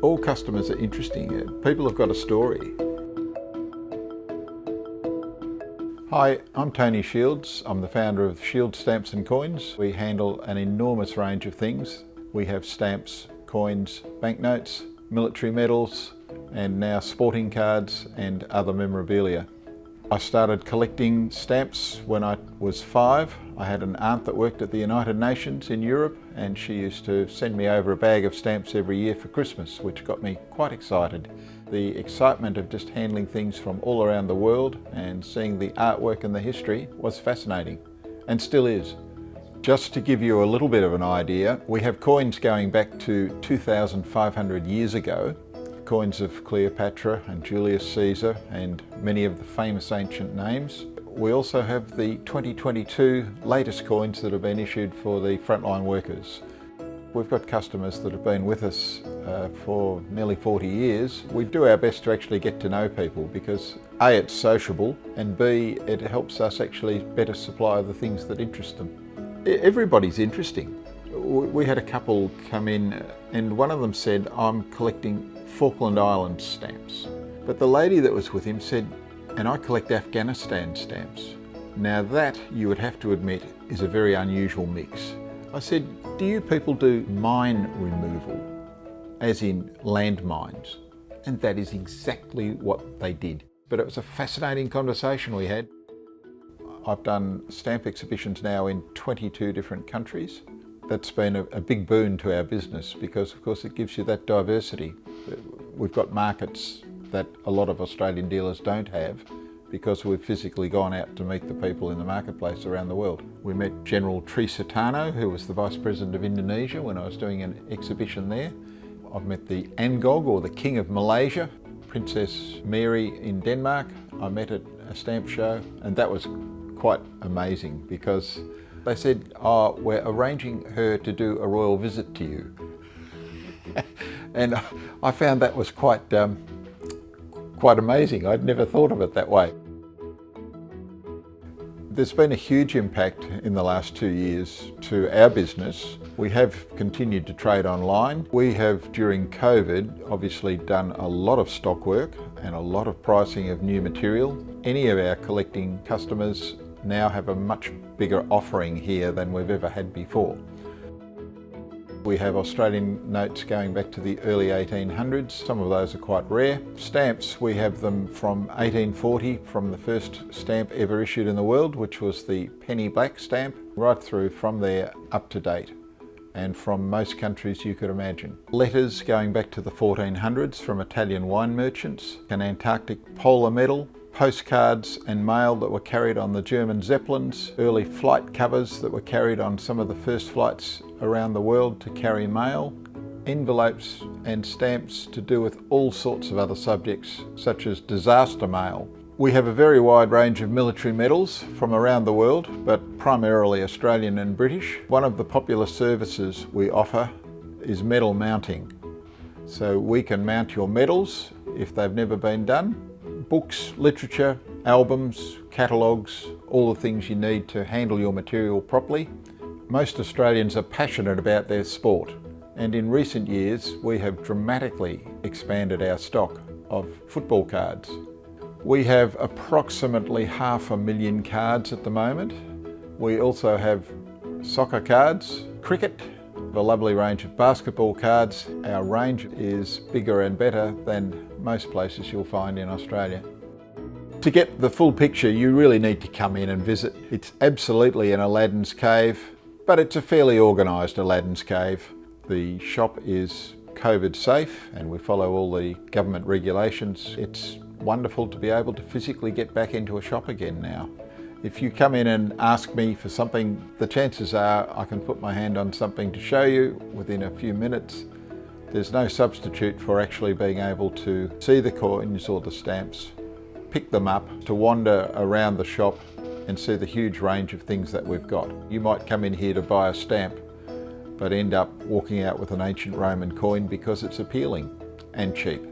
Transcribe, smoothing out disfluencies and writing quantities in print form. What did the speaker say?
All customers are interesting. People have got a story. Hi, I'm Tony Shields. I'm the founder of Shields Stamps and Coins. We handle an enormous range of things. We have stamps, coins, banknotes, military medals, and now sporting cards and other memorabilia. I started collecting stamps when I was 5. I had an aunt that worked at the United Nations in Europe, and she used to send me over a bag of stamps every year for Christmas, which got me quite excited. The excitement of just handling things from all around the world and seeing the artwork and the history was fascinating, and still is. Just to give you a little bit of an idea, we have coins going back to 2,500 years ago. Coins of Cleopatra and Julius Caesar and many of the famous ancient names. We also have the 2022 latest coins that have been issued for the frontline workers. We've got customers that have been with us for nearly 40 years. We do our best to actually get to know people because A, it's sociable, and B, it helps us actually better supply the things that interest them. Everybody's interesting. We had a couple come in and one of them said, I'm collecting Falkland Islands stamps. But the lady that was with him said, and I collect Afghanistan stamps. Now that, you would have to admit, is a very unusual mix. I said, do you people do mine removal, as in landmines? And that is exactly what they did. But it was a fascinating conversation we had. I've done stamp exhibitions now in 22 different countries. That's been a big boon to our business because, of course, it gives you that diversity. We've got markets that a lot of Australian dealers don't have because we've physically gone out to meet the people in the marketplace around the world. We met General Tri Sutarno, who was the Vice President of Indonesia when I was doing an exhibition there. I've met the Angog, or the King of Malaysia, Princess Mary in Denmark. I met at a stamp show, and that was quite amazing because they said, oh, we're arranging her to do a royal visit to you. And I found that was quite amazing. I'd never thought of it that way. There's been a huge impact in the last 2 years to our business. We have continued to trade online. We have, during COVID, obviously done a lot of stock work and a lot of pricing of new material. Any of our collecting customers now have a much bigger offering here than we've ever had before. We have Australian notes going back to the early 1800s. Some of those are quite rare. Stamps, we have them from 1840, from the first stamp ever issued in the world, which was the penny black stamp, right through from there up to date, and from most countries you could imagine. Letters going back to the 1400s from Italian wine merchants, an Antarctic polar medal, postcards and mail that were carried on the German Zeppelins, early flight covers that were carried on some of the first flights around the world to carry mail, envelopes and stamps to do with all sorts of other subjects, such as disaster mail. We have a very wide range of military medals from around the world, but primarily Australian and British. One of the popular services we offer is medal mounting. So we can mount your medals if they've never been done. Books, literature, albums, catalogues, all the things you need to handle your material properly. Most Australians are passionate about their sport, and in recent years we have dramatically expanded our stock of football cards. We have approximately 500,000 cards at the moment. We also have soccer cards, cricket, a lovely range of basketball cards. Our range is bigger and better than most places you'll find in Australia. To get the full picture, you really need to come in and visit. It's absolutely an Aladdin's cave, but it's a fairly organised Aladdin's cave. The shop is COVID safe and we follow all the government regulations. It's wonderful to be able to physically get back into a shop again now. If you come in and ask me for something, the chances are I can put my hand on something to show you within a few minutes. There's no substitute for actually being able to see the coins or the stamps, pick them up, to wander around the shop and see the huge range of things that we've got. You might come in here to buy a stamp, but end up walking out with an ancient Roman coin because it's appealing and cheap.